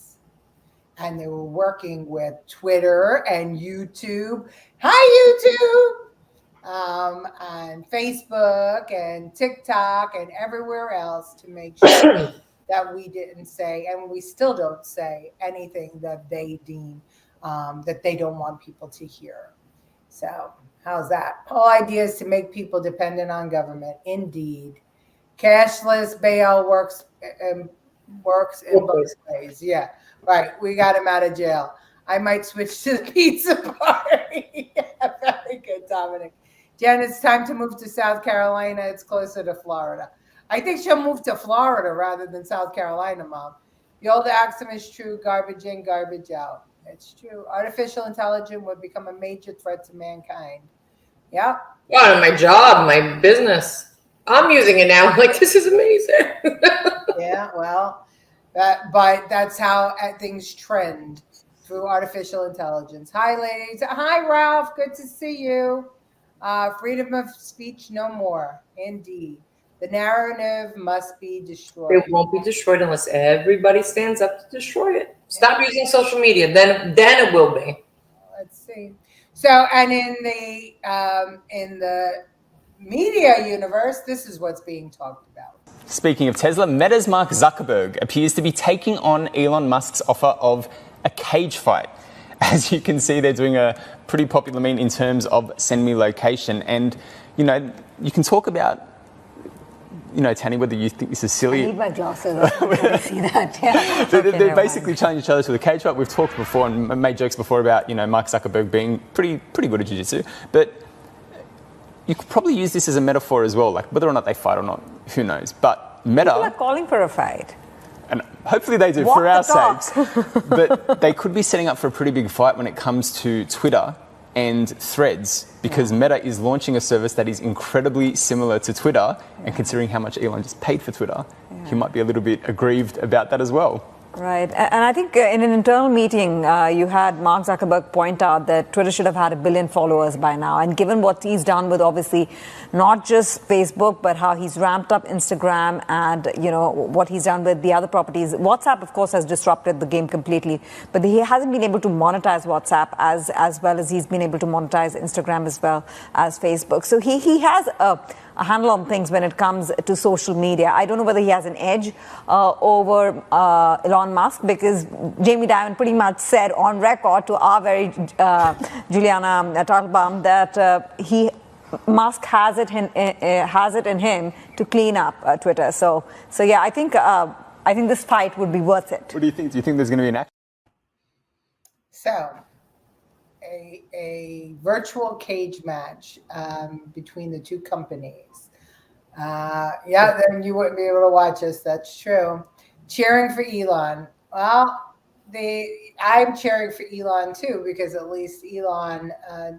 And they were working with Twitter and YouTube. Hi, YouTube! And Facebook and TikTok and everywhere else to make sure that we didn't say, and we still don't say, anything that they deem that they don't want people to hear. So how's that? Whole idea is to make people dependent on government. Indeed. Cashless bail works in both ways. Yeah, right. We got him out of jail. I might switch to the pizza party. Yeah, very good, Dominic. Jen, it's time to move to South Carolina. It's closer to Florida. I think she'll move to Florida rather than South Carolina, Mom. The old axiom is true: garbage in, garbage out. It's true. Artificial intelligence would become a major threat to mankind. Yeah. Well, my job, my business. I'm using it now. I'm like, this is amazing. Yeah, well, but that's how things trend through artificial intelligence. Hi, ladies. Hi, Ralph. Good to see you. Freedom of speech no more. Indeed. The narrative must be destroyed. It won't be destroyed unless everybody stands up to destroy it. Stop using social media. Then it will be. Let's see. So, and in the media universe, this is what's being talked about. Speaking of Tesla, Meta's Mark Zuckerberg appears to be taking on Elon Musk's offer of a cage fight. As you can see, they're doing a pretty popular meme in terms of send me location. And, you know, you can talk about, you know, Tanny, whether you think this is silly. I need my glasses. I can't see that. Yeah. They're basically challenging each other to a cage fight. We've talked before and made jokes before about, you know, Mark Zuckerberg being pretty good at jiu-jitsu. But you could probably use this as a metaphor as well. Like, whether or not they fight or not, who knows. But Meta... People are calling for a fight. And hopefully they do, for our sakes. But they could be setting up for a pretty big fight when it comes to Twitter and Threads, because Meta is launching a service that is incredibly similar to Twitter, and considering how much Elon just paid for Twitter, he might be a little bit aggrieved about that as well. Right. And I think in an internal meeting, you had Mark Zuckerberg point out that Twitter should have had 1 billion followers by now. And given what he's done with, obviously, not just Facebook, but how he's ramped up Instagram and, you know, what he's done with the other properties. WhatsApp, of course, has disrupted the game completely. But he hasn't been able to monetize WhatsApp as well as he's been able to monetize Instagram as well as Facebook. So he has a handle on things when it comes to social media. I don't know whether he has an edge over Elon Musk, because Jamie Dimon pretty much said on record to our very Juliana Tartlebaum that Musk has it in him to clean up Twitter. So yeah, I think this fight would be worth it. What do you think? Do you think there's going to be an action? So, a virtual cage match between the two companies Yeah, then you wouldn't be able to watch us. That's true. Cheering for Elon. Well, I'm cheering for Elon too, because at least Elon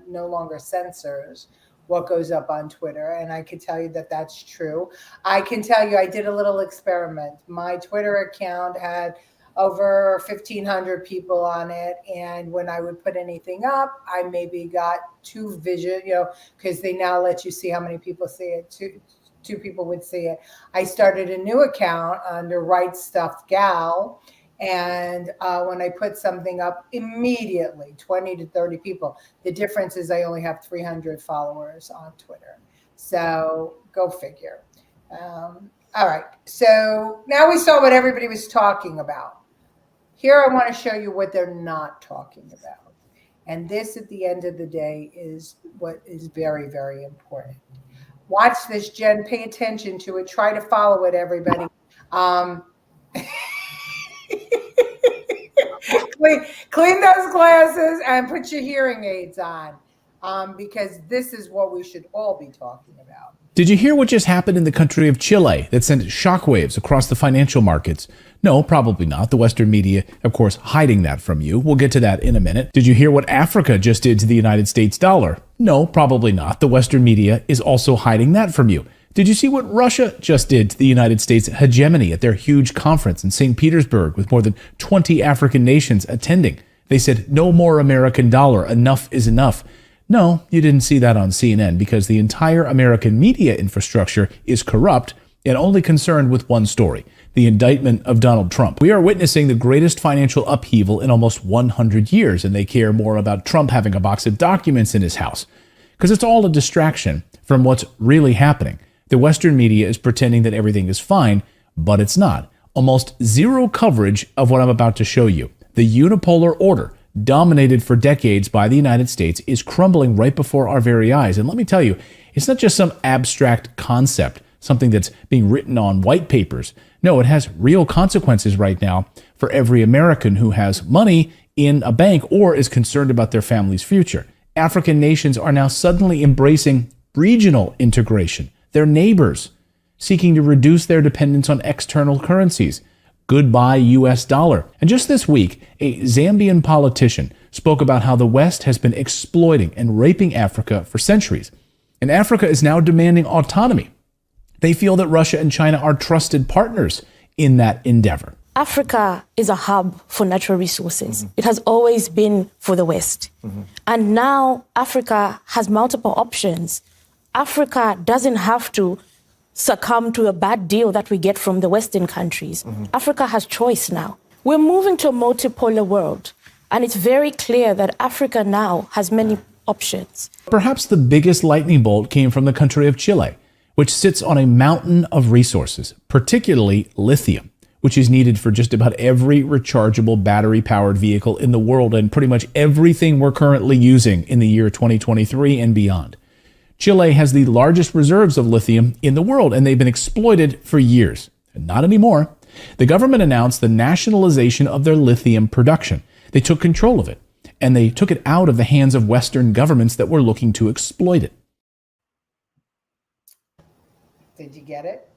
no longer censors what goes up on Twitter. And I can tell you that that's true. I can tell you I did a little experiment. My Twitter account had over 1,500 people on it. And when I would put anything up, I maybe got two because they now let you see how many people see it. Two people would see it. I started a new account under Right Stuff Gal. And when I put something up, immediately 20 to 30 people. The difference is I only have 300 followers on Twitter. So go figure. All right. So now we saw what everybody was talking about. Here I want to show you what they're not talking about. And this, at the end of the day, is what is very, very important. Watch this, Jen. Pay attention to it. Try to follow it, everybody. Clean those glasses and put your hearing aids on, because this is what we should all be talking about. Did you hear what just happened in the country of Chile that sent shockwaves across the financial markets? No, probably not. The Western media, of course, hiding that from you. We'll get to that in a minute. Did you hear what Africa just did to the United States dollar? No, probably not. The Western media is also hiding that from you. Did you see what Russia just did to the United States hegemony at their huge conference in St. Petersburg with more than 20 African nations attending? They said, no more American dollar. Enough is enough. No, you didn't see that on CNN because the entire American media infrastructure is corrupt and only concerned with one story, the indictment of Donald Trump. We are witnessing the greatest financial upheaval in almost 100 years, and they care more about Trump having a box of documents in his house because it's all a distraction from what's really happening. The Western media is pretending that everything is fine, but it's not. Almost zero coverage of what I'm about to show you. The unipolar order, dominated for decades by the United States, is crumbling right before our very eyes. And let me tell you, it's not just some abstract concept, something that's being written on white papers. No, it has real consequences right now for every American who has money in a bank or is concerned about their family's future. African nations are now suddenly embracing regional integration. Their neighbors, seeking to reduce their dependence on external currencies. Goodbye US dollar. And just this week, a Zambian politician spoke about how the West has been exploiting and raping Africa for centuries. And Africa is now demanding autonomy. They feel that Russia and China are trusted partners in that endeavor. Africa is a hub for natural resources. It has always been for the West. And now Africa has multiple options. Africa doesn't have to succumb to a bad deal that we get from the Western countries. Africa has choice now. We're moving to a multipolar world, and it's very clear that Africa now has many options. Perhaps the biggest lightning bolt came from the country of Chile, which sits on a mountain of resources, particularly lithium, which is needed for just about every rechargeable battery-powered vehicle in the world and pretty much everything we're currently using in the year 2023 and beyond. Chile has the largest reserves of lithium in the world, and they've been exploited for years. Not anymore. The government announced the nationalization of their lithium production. They took control of it, and they took it out of the hands of Western governments that were looking to exploit it. Did you get it?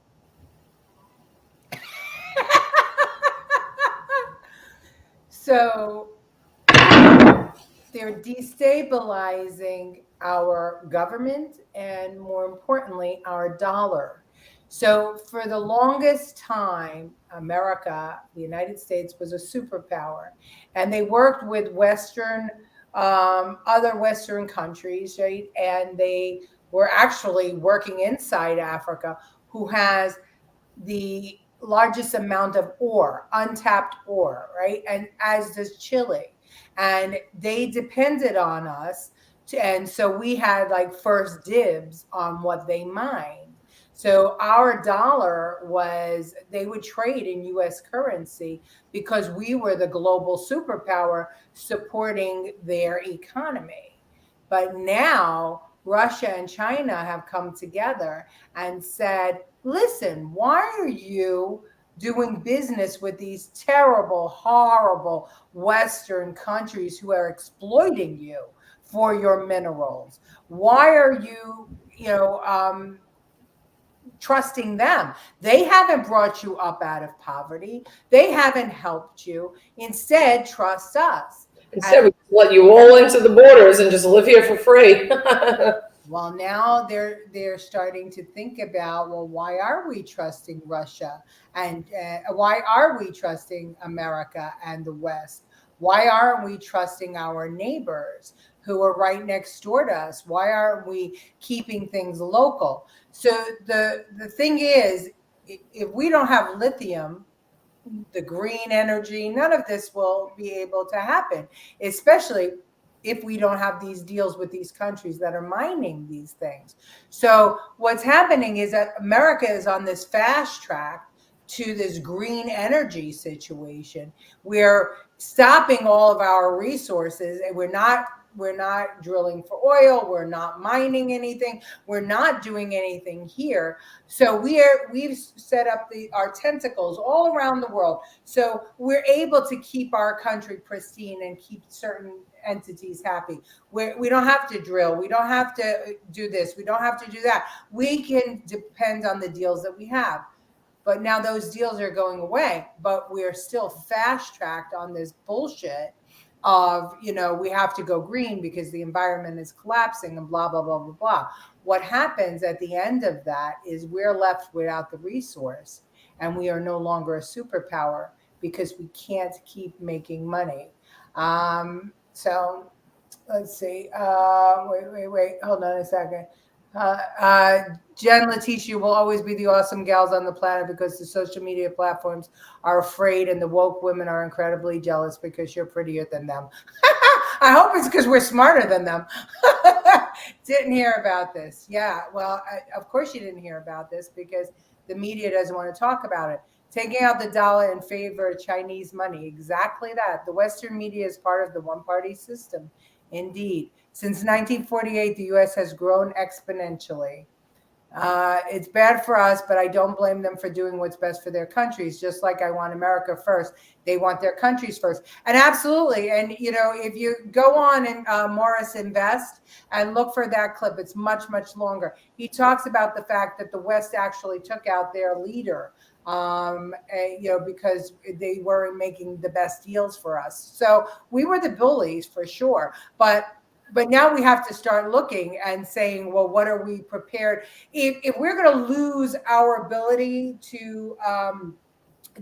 So they're destabilizing our government and, more importantly, our dollar. So for the longest time, America, the United States, was a superpower, and they worked with other Western countries, right? And they were actually working inside Africa, who has the largest amount of ore, untapped ore, right? And as does Chile. And they depended on us. And so we had like first dibs on what they mined. So our dollar they would trade in US currency because we were the global superpower supporting their economy. But now Russia and China have come together and said, listen, why are you doing business with these terrible, horrible Western countries who are exploiting you for your minerals? Why are you, trusting them. They haven't brought you up out of poverty. They haven't helped you. Instead, trust us. Instead, we let you all into the borders and just live here for free. Well, now they're starting to think about, well, why are we trusting Russia? And why are we trusting America and the West? Why aren't we trusting our neighbors who are right next door to us? Why aren't we keeping things local? So the thing is, if we don't have lithium, the green energy, none of this will be able to happen, especially if we don't have these deals with these countries that are mining these things. So what's happening is that America is on this fast track to this green energy situation. We're stopping all of our resources, and we're not drilling for oil. We're not mining anything. We're not doing anything here. So we've set up our tentacles all around the world. So we're able to keep our country pristine and keep certain entities happy. We don't have to drill. We don't have to do this. We don't have to do that. We can depend on the deals that we have. But now those deals are going away, but we're still fast-tracked on this bullshit of, we have to go green because the environment is collapsing and blah, blah, blah, blah, blah. What happens at the end of that is we're left without the resource, and we are no longer a superpower because we can't keep making money. So let's see. Wait. Hold on a second. Jen, Leticia will always be the awesome gals on the planet because the social media platforms are afraid and the woke women are incredibly jealous because you're prettier than them. I hope it's because we're smarter than them. Didn't hear about this. Yeah, well, of course you didn't hear about this because the media doesn't want to talk about it. Taking out the dollar in favor of Chinese money. Exactly that. The Western media is part of the one-party system. Indeed. Since 1948, the U.S. has grown exponentially. It's bad for us, but I don't blame them for doing what's best for their countries. Just like I want America first, they want their countries first. And absolutely. And, if you go on and Morris Invest and look for that clip, it's much, much longer. He talks about the fact that the West actually took out their leader, because they weren't making the best deals for us. So we were the bullies for sure. But now we have to start looking and saying, well, what are we prepared? If we're going to lose our ability to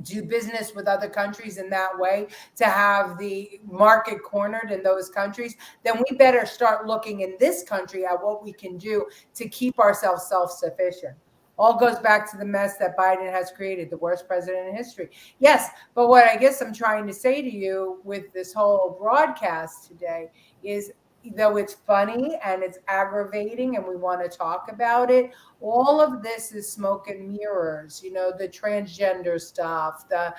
do business with other countries in that way, to have the market cornered in those countries, then we better start looking in this country at what we can do to keep ourselves self-sufficient. All goes back to the mess that Biden has created, the worst president in history. Yes, but what I guess I'm trying to say to you with this whole broadcast today is, though it's funny and it's aggravating and we want to talk about it, all of this is smoke and mirrors, the transgender stuff, the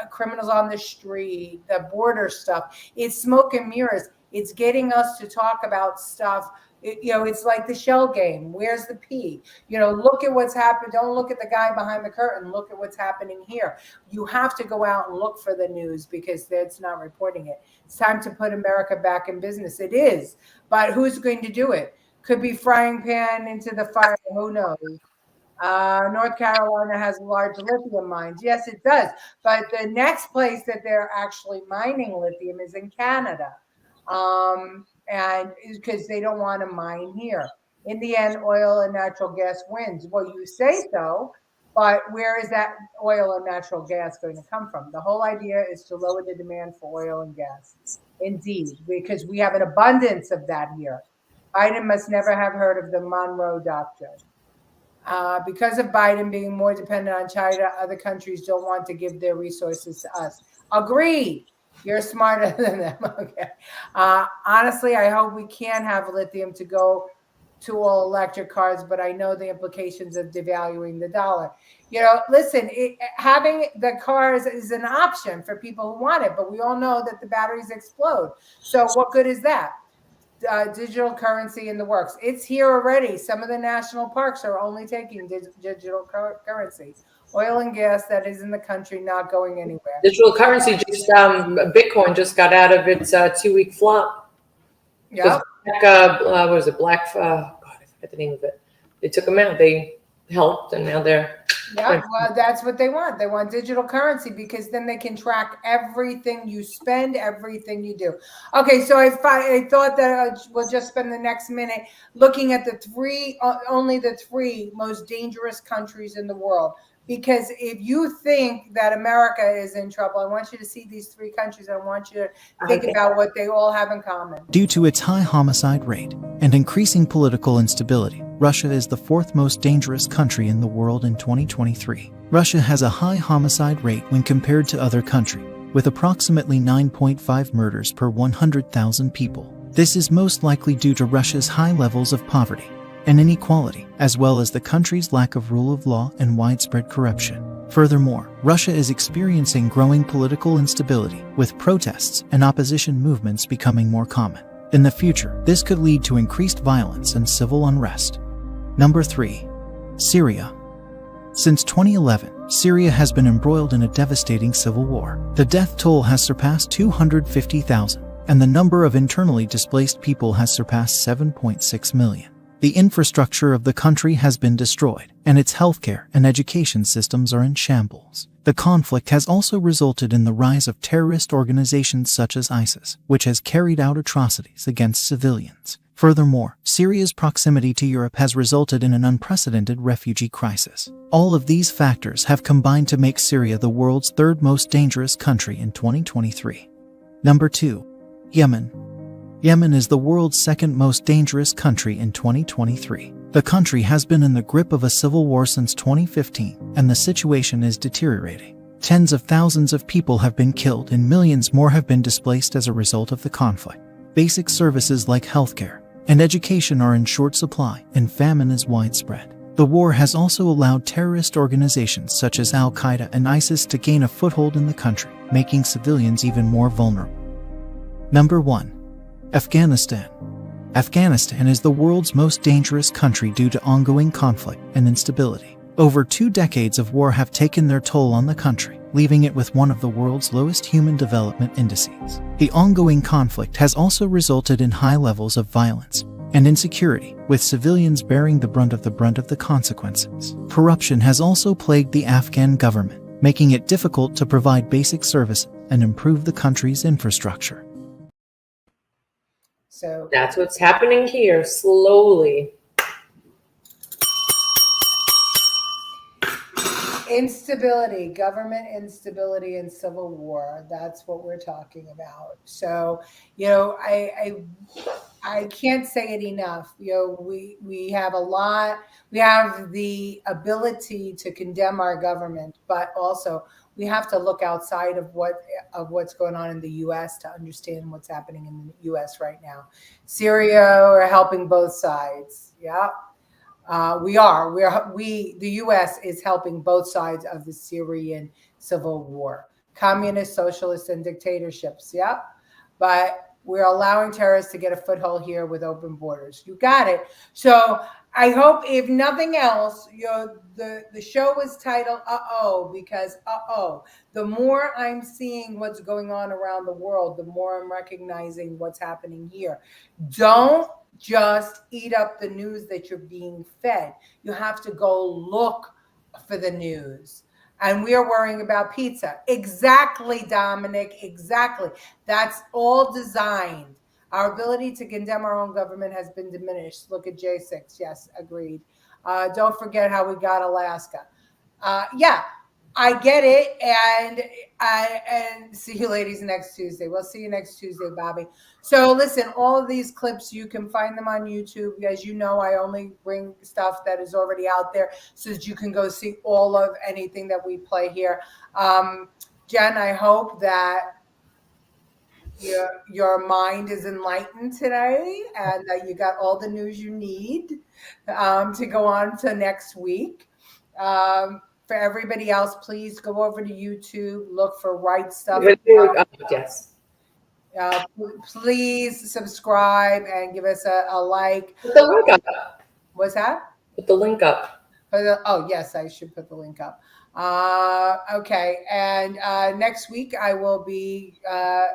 criminals on the street, the border stuff. It's smoke and mirrors. It's getting us to talk about stuff. It's like the shell game. Where's the P? Look at what's happened. Don't look at the guy behind the curtain. Look at what's happening here. You have to go out and look for the news because it's not reporting it. It's time to put America back in business. It is. But who's going to do it? Could be frying pan into the fire. Who knows? North Carolina has large lithium mines. Yes, it does. But the next place that they're actually mining lithium is in Canada. And because they don't want to mine here. In the end, oil and natural gas wins. Well, you say so, but where is that oil and natural gas going to come from? The whole idea is to lower the demand for oil and gas. Indeed, because we have an abundance of that here. Biden must never have heard of the Monroe Doctrine. Because of Biden being more dependent on China, other countries don't want to give their resources to us. Agreed. You're smarter than them. Okay. Honestly, I hope we can have lithium to go to all electric cars, but I know the implications of devaluing the dollar. Listen, having the cars is an option for people who want it, but we all know that the batteries explode. So what good is that? Digital currency in the works. It's here already. Some of the national parks are only taking digital currency. Oil and gas that is in the country, not going anywhere. Digital currency just Bitcoin just got out of its 2-week flop. Yeah. What was it? God, I forget the name of it. They took them out. They helped, and now they're Yeah, well, that's what they want. They want digital currency because then they can track everything you spend, everything you do. Okay, so I thought that we'll just spend the next minute looking at only the three most dangerous countries in the world. Because if you think that America is in trouble, I want you to see these three countries. I want you to think about what they all have in common. Due to its high homicide rate and increasing political instability, Russia is the fourth most dangerous country in the world in 2023. Russia has a high homicide rate when compared to other countries, with approximately 9.5 murders per 100,000 people. This is most likely due to Russia's high levels of poverty and inequality, as well as the country's lack of rule of law and widespread corruption. Furthermore, Russia is experiencing growing political instability, with protests and opposition movements becoming more common. In the future, this could lead to increased violence and civil unrest. Number 3. Syria. Since 2011, Syria has been embroiled in a devastating civil war. The death toll has surpassed 250,000, and the number of internally displaced people has surpassed 7.6 million. The infrastructure of the country has been destroyed, and its healthcare and education systems are in shambles. The conflict has also resulted in the rise of terrorist organizations such as ISIS, which has carried out atrocities against civilians. Furthermore, Syria's proximity to Europe has resulted in an unprecedented refugee crisis. All of these factors have combined to make Syria the world's third most dangerous country in 2023. Number 2. Yemen. Yemen is the world's second most dangerous country in 2023. The country has been in the grip of a civil war since 2015, and the situation is deteriorating. Tens of thousands of people have been killed and millions more have been displaced as a result of the conflict. Basic services like healthcare and education are in short supply, and famine is widespread. The war has also allowed terrorist organizations such as Al-Qaeda and ISIS to gain a foothold in the country, making civilians even more vulnerable. Number 1. Afghanistan. Afghanistan is the world's most dangerous country due to ongoing conflict and instability. Over 2 decades of war have taken their toll on the country, leaving it with one of the world's lowest human development indices. The ongoing conflict has also resulted in high levels of violence and insecurity, with civilians bearing the brunt of the consequences. Corruption has also plagued the Afghan government, making it difficult to provide basic services and improve the country's infrastructure. So that's what's happening here, slowly. Instability, government instability, and civil war. That's what we're talking about. So, I can't say it enough. We have a lot. We have the ability to condemn our government, but also we have to look outside of what's going on in the U.S. to understand what's happening in the U.S. right now. Syria are helping both sides. Yeah. The U.S. is helping both sides of the Syrian civil war. Communist, socialists, and dictatorships, yeah. But we're allowing terrorists to get a foothold here with open borders. You got it. So I hope, if nothing else, the show was titled "Uh-oh," because the more I'm seeing what's going on around the world, the more I'm recognizing what's happening here. Don't just eat up the news that you're being fed. You have to go look for the news. And we are worrying about pizza. Exactly, Dominic, exactly. That's all designed. Our ability to condemn our own government has been diminished. Look at J6. Yes, agreed. Don't forget how we got Alaska. Yeah, I get it. And see you ladies next Tuesday. We'll see you next Tuesday, Bobby. So listen, all of these clips, you can find them on YouTube. As you know, I only bring stuff that is already out there so that you can go see all of anything that we play here. Jen, I hope that your mind is enlightened today and that you got all the news you need to go on to next week. For everybody else, please go over to YouTube, look for Right Stuff. Yes. Please subscribe and give us a like. Put the link up. What's that? Put the link up. Yes, I should put the link up. Okay, and next week I will be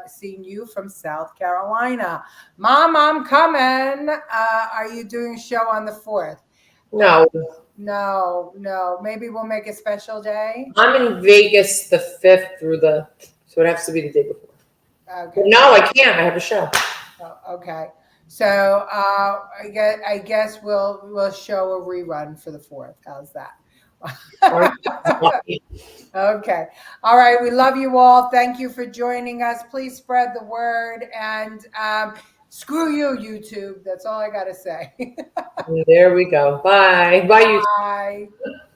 seeing you from South Carolina. Mom, I'm coming. Are you doing a show on the 4th? No. No. Maybe we'll make a special day. I'm in Vegas the 5th through so it has to be the day before. Okay. But no, I can't. I have a show. Oh, okay. So I guess we'll show a rerun for the 4th. How's that? Okay. All right. We love you all. Thank you for joining us. Please spread the word, and screw you, YouTube. That's all I got to say. There we go. Bye. Bye, YouTube. Bye.